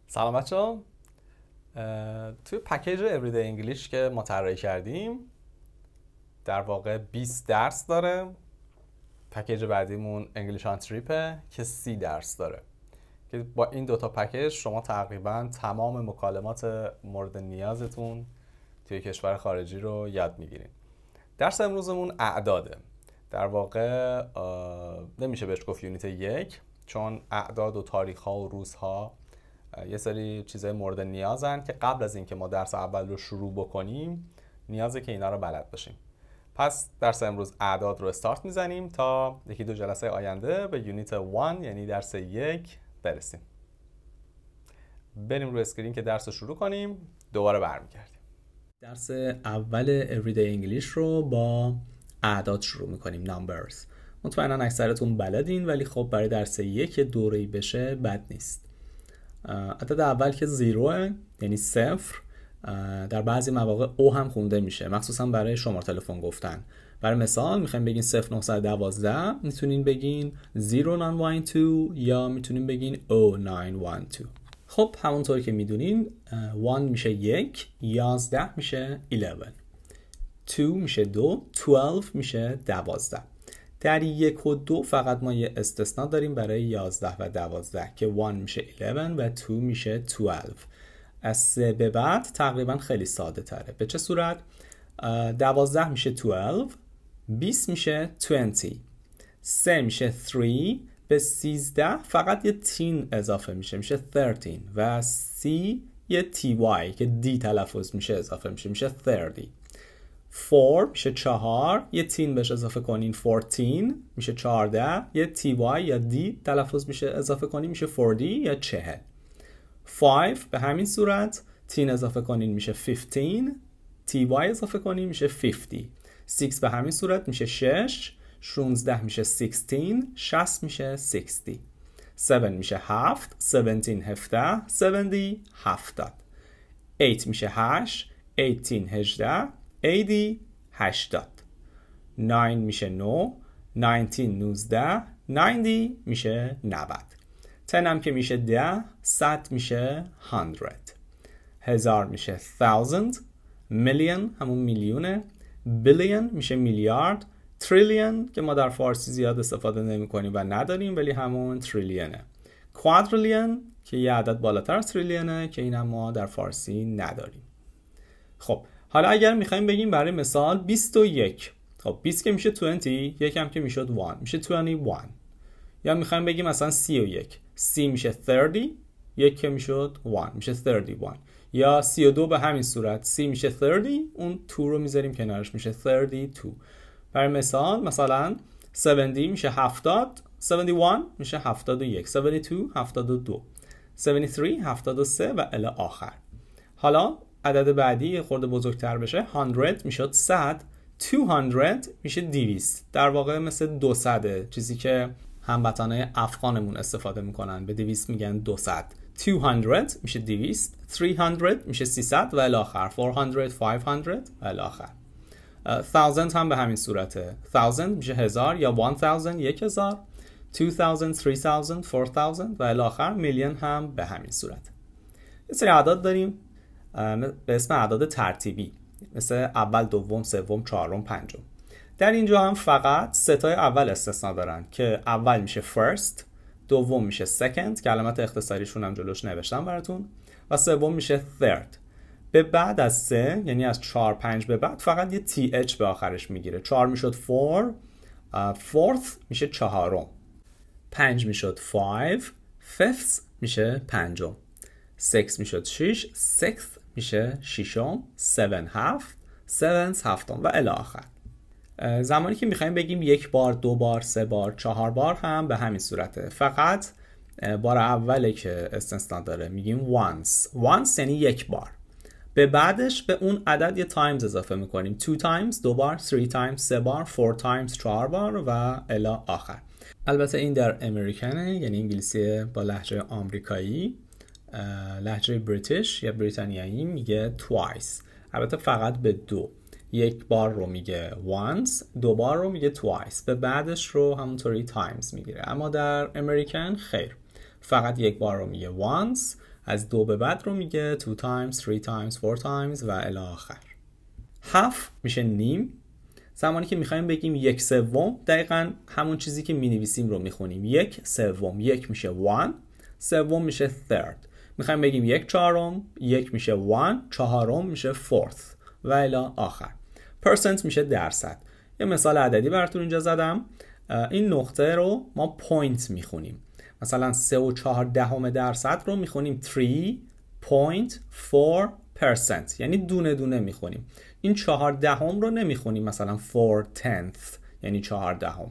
سلام بچه‌ها. توی پکیج Everyday English که ما طراحی کردیم در واقع 20 درس داره. پکیج بعدیمون English on Tripه که 30 درس داره که با این دوتا پکیج شما تقریبا تمام مکالمات مورد نیازتون توی کشور خارجی رو یاد میگیرین. درس امروزمون اعداده. در واقع نمیشه بهش گفت یونیت 1 چون اعداد و تاریخ‌ها و روزها یه سری چیزای مورد نیازن که قبل از اینکه ما درس اول رو شروع بکنیم نیازه که اینا رو بلد باشیم. پس درس امروز اعداد رو استارت میزنیم تا یکی دو جلسه آینده به یونیت 1 یعنی درس 1 برسیم. بریم روی اسکرین که درس رو شروع کنیم، دوباره برمیگردیم. درس اول Everyday English رو با اعداد شروع میکنیم، numbers. مطمئنا اکثرتون بلدین ولی خب برای درس 1 دوره‌ای بشه بد نیست. عدد اول که 0 یعنی 0 در بعضی مواقع او هم خونده میشه، مخصوصا برای شماره تلفن گفتن. برای مثال میخوایم بگین 0912 میتونین بگین 0912 یا میتونین بگین 0912. خب همونطور که میدونین 1 میشه 1، 11 میشه 11، 2 میشه 2، 12 میشه 12. در 1 و 2 فقط ما یه استثناء داریم برای 11 و 12 که 1 میشه 11 و 2 میشه 12. از 3 به بعد تقریبا خیلی ساده تره. به چه صورت؟ 12 میشه 12، 20 میشه 20، 3 میشه 3، به 13 فقط یه تین اضافه میشه 13 و سی یه تی وای که دی تلفظ میشه اضافه میشه 30. 4 میشه 4، یه تین بهش اضافه کنین 14 میشه 14، یه تی وای یا دی تلفظ میشه اضافه کنین میشه 40 یا 40. 5 به همین صورت تین اضافه کنین میشه 15، تی وای اضافه کنین میشه 50. 6 به همین صورت میشه 6، 16 میشه 16، 60 میشه 60. 7 میشه 7، 17 17، 70 70. 8 میشه 8، 18 18، 80. 9 میشه 9، 19 90 میشه 90. 10 هم که میشه 10، 100 میشه 100. 1000 میشه 1000. میلیون همون میلیونه. بیلیون میشه میلیارد. تریلیون که ما در فارسی زیاد استفاده نمی کنیم و نداریم ولی همون تریلیونه. کوادریلیون که یه عدد بالاتر از تریلیونه که این هم ما در فارسی نداریم. خب حالا اگر میخوایم بگیم برای مثال 21، خب 20 که میشه 20، یک هم که میشد 1 میشه 21. یا میخوایم بگیم مثلا 31، 30 میشه 30، یک که میشد 1 میشه 31. یا 32 به همین صورت، 30 میشه 30، اون 2 رو میذاریم کنارش میشه 32. برای مثلا 70 میشه 70، 71 میشه 71، 72 72، 73 73 و الی آخر. حالا عدد بعدی خورده بزرگتر بشه 100 میشد 100، 200 میشه 200. در واقع مثل 200 چیزی که هموطنای افغانمون استفاده میکنن، به 200 میگن 200. 200 میشه 200، 300 میشه 300 و الی آخر. 400 500 و الی آخر. 1000 هم به همین صورته. 1000 میشه 1000 یا 1000 1000، 2000 3000 4000 و الی آخر. میلیون هم به همین صورت. یه سری اعداد داریم به اسم اعداد ترتیبی، مثل اول، دوم، سوم، چهارم، پنجم. در اینجا هم فقط ستای اول استثناء دارن که اول میشه first، دوم میشه second که علامت اختصاریشون هم جلوش نوشتم براتون، و سوم میشه third. به بعد از 3 یعنی از 4 5 به بعد فقط یه th به آخرش میگیره. 4 میشد 4، fourth میشه چهارم، 5 میشد 5، fifth میشه پنجم، 6 میشد 6، sixth میشه ششم، 7 هفت، seventh هفتم و الی آخر. زمانی که میخوایم بگیم یک بار، دو بار، سه بار، 4 بار هم به همین صورته. فقط بار اوله که استثناء داره میگیم once یعنی یک بار. به بعدش به اون عدد یه تایمز اضافه میکنیم. 2 times 2 بار، 3 times 3 بار، 4 times 4 بار و الی آخر. البته این در امریکنه، یعنی انگلیسی با لهجه آمریکایی. لهجه بریتیش یا بریتانیایی میگه twice. البته فقط به 2. یک بار رو میگه once، 2 بار رو میگه twice. به بعدش رو همونطوری times میگیره. اما در امریکن خیر، فقط یک بار رو میگه once از 2 به بعد رو میگه 2 times 3 times 4 times و الی آخر. half میشه نیم. زمانی که میخوایم بگیم 1/3 دقیقاً همون چیزی که مینویسیم رو میخونیم. 1/3 1 میشه 1، سوم میشه third. میخوایم بگیم 1/4 1 میشه 1، 4 میشه 4th و الی آخر. percent میشه درصد. یه مثال عددی براتون اینجا زدم. این نقطه رو ما پوینت میخونیم. مثلا 3.4 درصد رو میخونیم 3.4%، یعنی دونه دونه میخونیم. این 14 رو نمیخونیم مثلا 4/10 یعنی 14،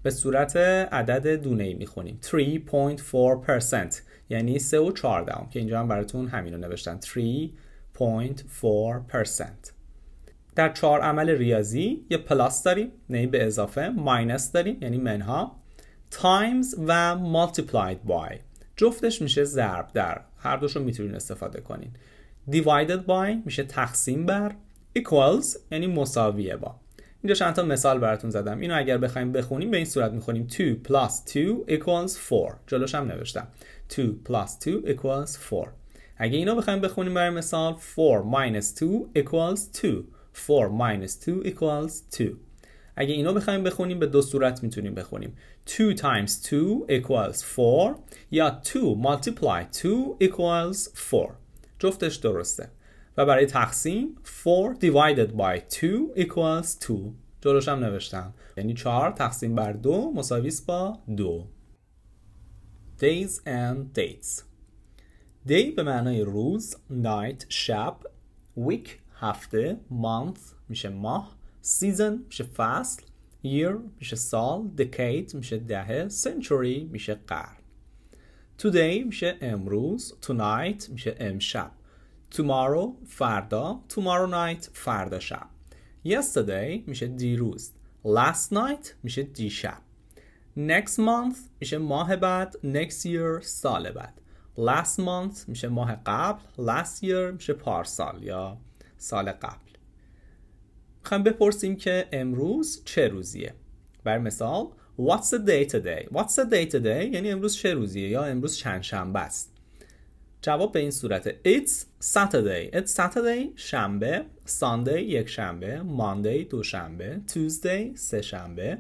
به صورت عدد دونه‌ای میخونیم 3.4% یعنی 3.4 که اینجا هم براتون همین رو نوشتن 3.4%. در 4 عمل ریاضی یه پلاس داریم یعنی به اضافه، ماینس داریم یعنی منها، تایمز و multiplied by جفتش میشه ضرب در. هر دوشو میتونین استفاده کنین. divided by میشه تقسیم بر، equals یعنی مساویه با. اینجا چند تا مثال براتون زدم. اینو اگر بخوایم بخونیم به این صورت میخونیم 2 plus 2 equals 4. جلوش هم نوشتم 2 plus 2 equals 4. اگه اینو بخوایم بخونیم برای مثال 4 minus 2 equals 2. 4 minus 2 equals 2. اگه اینو بخوایم بخونیم به دو صورت میتونیم بخونیم 2 times 2 equals 4 یا 2 multiply 2 equals 4. جفتش درسته. و برای تقسیم 4 divided by 2 equals 2. جلوش هم نوشتم یعنی 4 تقسیم بر 2 مساویس با 2. Days and dates. Day به معنای روز، night شب، week هفته، month میشه ماه، season میشه فصل، year میشه سال، decade میشه دهه، century میشه قرن. Today میشه امروز، tonight میشه امشب، tomorrow فردا، tomorrow night فردا شب. Yesterday میشه دیروز، last night میشه دیشب. Next month میشه ماه بعد، next year سال بعد. Last month میشه ماه قبل، last year میشه پارسال یا سال قبل. میخوایم بپرسیم که امروز چه روزیه. بر مثال What's the day today? What's the day today؟ یعنی امروز چه روزیه یا امروز چند شنبه است. جواب به این صورته It's Saturday. It's Saturday شنبه، Sunday یک شنبه، Monday دوشنبه، Tuesday سه شنبه،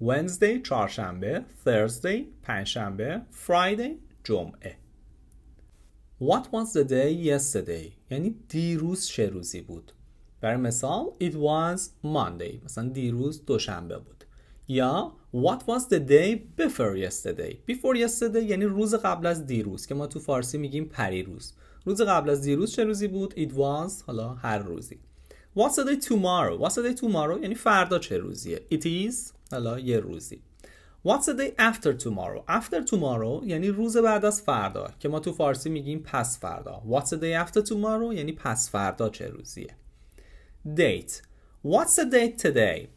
Wednesday چهارشنبه، Thursday پنجشنبه، Friday جمعه. What was the day yesterday؟ یعنی دیروز چه روزی بود. برای مثال It was Monday. مثلا دیروز دوشنبه بود. یا What was the day before yesterday؟ Before yesterday یعنی روز قبل از دیروز که ما تو فارسی میگیم پریروز. روز قبل از دیروز چه روزی بود؟ It was حالا هر روزی. What's the day tomorrow؟ What's the day tomorrow یعنی فردا چه روزیه. It is حالا یه روزی. What's the day after tomorrow؟ After tomorrow یعنی روز بعد از فردا که ما تو فارسی میگیم پس فردا. What's the day after tomorrow یعنی پس فردا چه روزیه. Date. What's the date today؟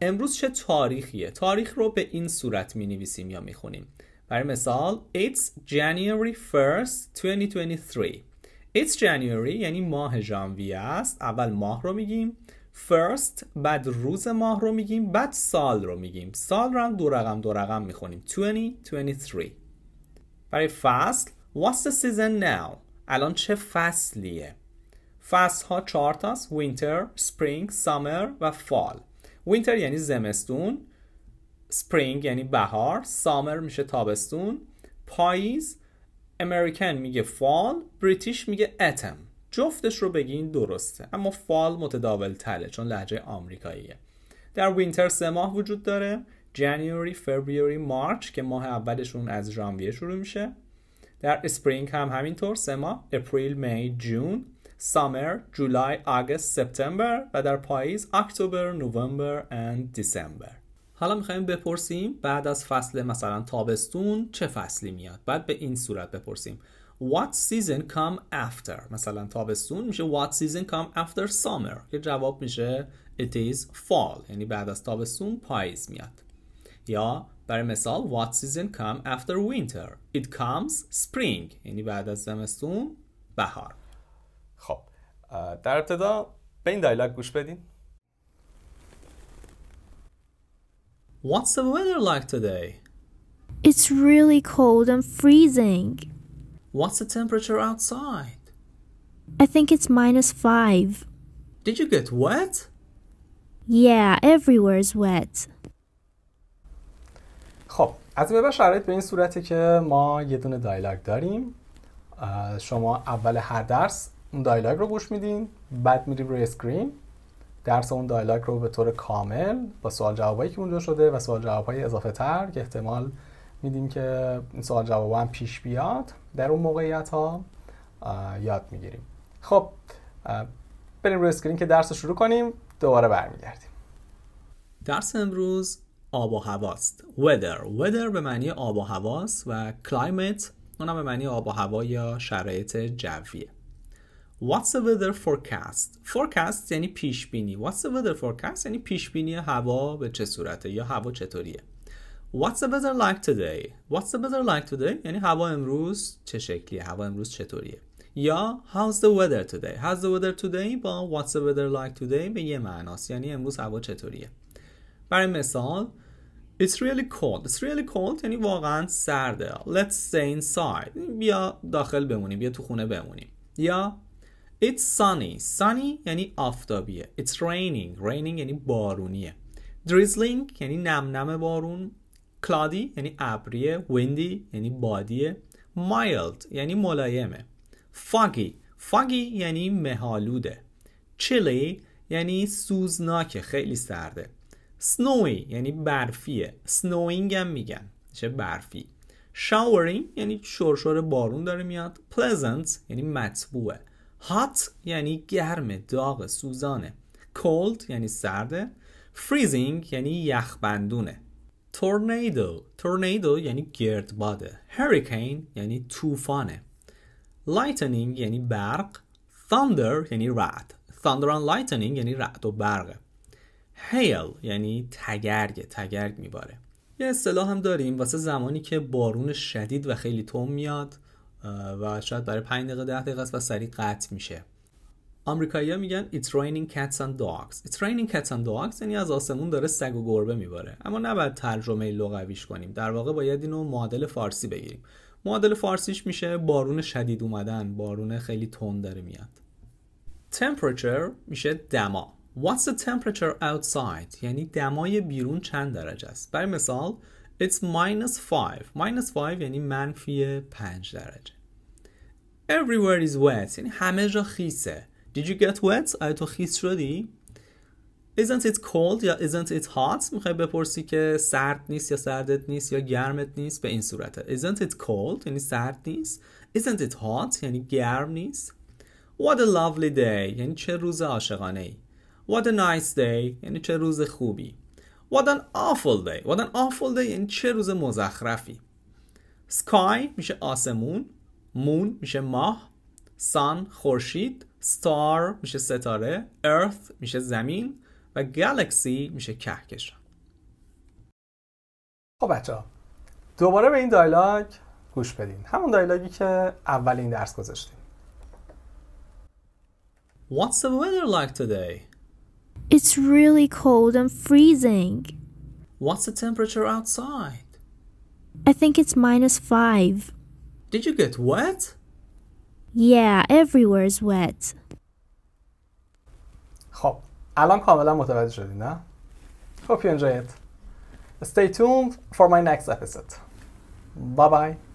امروز چه تاریخیه؟ تاریخ رو به این صورت می نویسیم یا می خونیم. برای مثال It's January 1st 2023. It's January یعنی ماه ژانویه است. اول ماه رو میگیم، first بعد روز ماه رو میگیم، بعد سال رو میگیم. سال رو هم دو رقم میخونیم 2023. برای فصل What's the season now؟ الان چه فصلیه؟ فصل ها 4 تاست: winter، spring، summer و fall. winter یعنی زمستون، spring یعنی بهار، summer میشه تابستون، پاییز امریکن میگه fall، بریتیش میگه autumn. جفتش رو بگین درسته، اما fall متداول تره چون لهجه آمریکاییه. در winter 3 ماه وجود داره: January، February، March که ماه اولشون از ژانویه شروع میشه. در spring هم همینطور 3 ماه: April، May، June، Summer، July، August، September و در پاییز October، November and December. حالا میخوایم بپرسیم بعد از فصل مثلا تابستون چه فصلی میاد. بعد به این صورت بپرسیم What season come after؟ مثلا تابستون میشه What season come after summer که جواب میشه It is fall یعنی بعد از تابستون پاییز میاد. یا برای مثال What season come after winter؟ It comes spring یعنی بعد از زمستون بهار. خب در ابتدا به این دایلاگ گوش بدین. What's the weather like today? It's really cold and freezing. What's the temperature outside? I think it's -5. Did you get wet? Yeah, everywhere's wet. خب از این به بعد شرایط به این صورته که ما یه دونه دایلاگ داریم. شما اول هر درس اون دایلاگ رو گوش میدین، بعد میریم روی اسکرین درس اون دایلاگ رو به طور کامل با سوال جوابایی که اونجا شده و سوال جوابای اضافه تر که احتمال میدیم که این سوال جوابا هم پیش بیاد در اون موقعیت ها یاد میگیریم. خب بریم روی اسکرین که درس رو شروع کنیم، دوباره برمیگردیم. درس امروز آب و هواست. weather به معنی آب و هواست و climate اونم به معنی آب و هوا یا شرایط جویه. What's the weather forecast یعنی پیش بینی. What's the weather forecast یعنی پیش بینی هوا به چه صورته یا هوا چطوریه. What's the weather like today یعنی هوا امروز چه شکلیه، هوا امروز چطوریه. یا how's the weather today با what's the weather like today به یه معناست، یعنی امروز هوا چطوریه. برای مثال It's really cold یعنی واقعا سرده. Let's stay inside بیا داخل بمونیم، بیا تو خونه بمونیم. یا It's sunny یعنی آفتابیه. It's raining یعنی بارونیه. Drizzling یعنی نم بارون. Cloudy یعنی ابریه. Windy یعنی بادیه. Mild یعنی ملایمه. Foggy یعنی مه‌آلوده. Chilly یعنی سوزناکه، خیلی سرده. Snowy یعنی برفیه. Snowing هم میگن، چه برفی. Showering یعنی شرشر بارون داره میاد. Pleasant یعنی مطبوعه. Hot یعنی گرمه، داغ، سوزانه. Cold یعنی سرده. Freezing یعنی یخبندونه. Tornado یعنی گردباده. Hurricane یعنی طوفانه. Lightning یعنی برق. Thunder یعنی رعد. Thunder and lightning یعنی رعد و برقه. Hail یعنی تگرگ میباره. یه اصطلاح هم داریم واسه زمانی که بارون شدید و خیلی تند میاد و شاید برای 5 دقیقه 10 دقیقه است و سریع قطع میشه. آمریکایی‌ها میگن It's raining cats and dogs یعنی از آسمون داره سگ و گربه میباره. اما نباید ترجمه لغویش کنیم، در واقع باید اینو معادل فارسی بگیریم. معادل فارسیش میشه بارون شدید اومدن، بارون خیلی تند داره میاد. Temperature میشه دما. What's the temperature outside یعنی دمای بیرون چند درجه است. برای مثال It's -5 یعنی -5 درجه. Everywhere is wet یعنی همه جا خیسه. Did you get wet آیا تو خیس شدی؟ Isn't it cold یا isn't it hot میخوای بپرسی که سرد نیست یا سردت نیست یا گرمت نیست، به این صورته. Isn't it cold یعنی سرد نیست. Isn't it hot یعنی گرم نیست. What a lovely day یعنی چه روز عاشقانه ای. What a nice day یعنی چه روز خوبی. What an awful day یعنی چه روز مزخرفی. Sky میشه آسمون. Moon میشه ماه. Sun خورشید. Star میشه ستاره. Earth میشه زمین و Galaxy میشه کهکشان. خب بچه‌ها دوباره به این دایلاگ گوش بدین، همون دایلاگی که اول این درس گذاشتیم. What's the weather like today? It's really cold and freezing. What's the temperature outside? I think it's -5. Did you get wet? Yeah, everywhere's wet. خب الان کاملا متوجه شدین نه؟ Hope you enjoy it. Stay tuned for my next episode. Bye bye.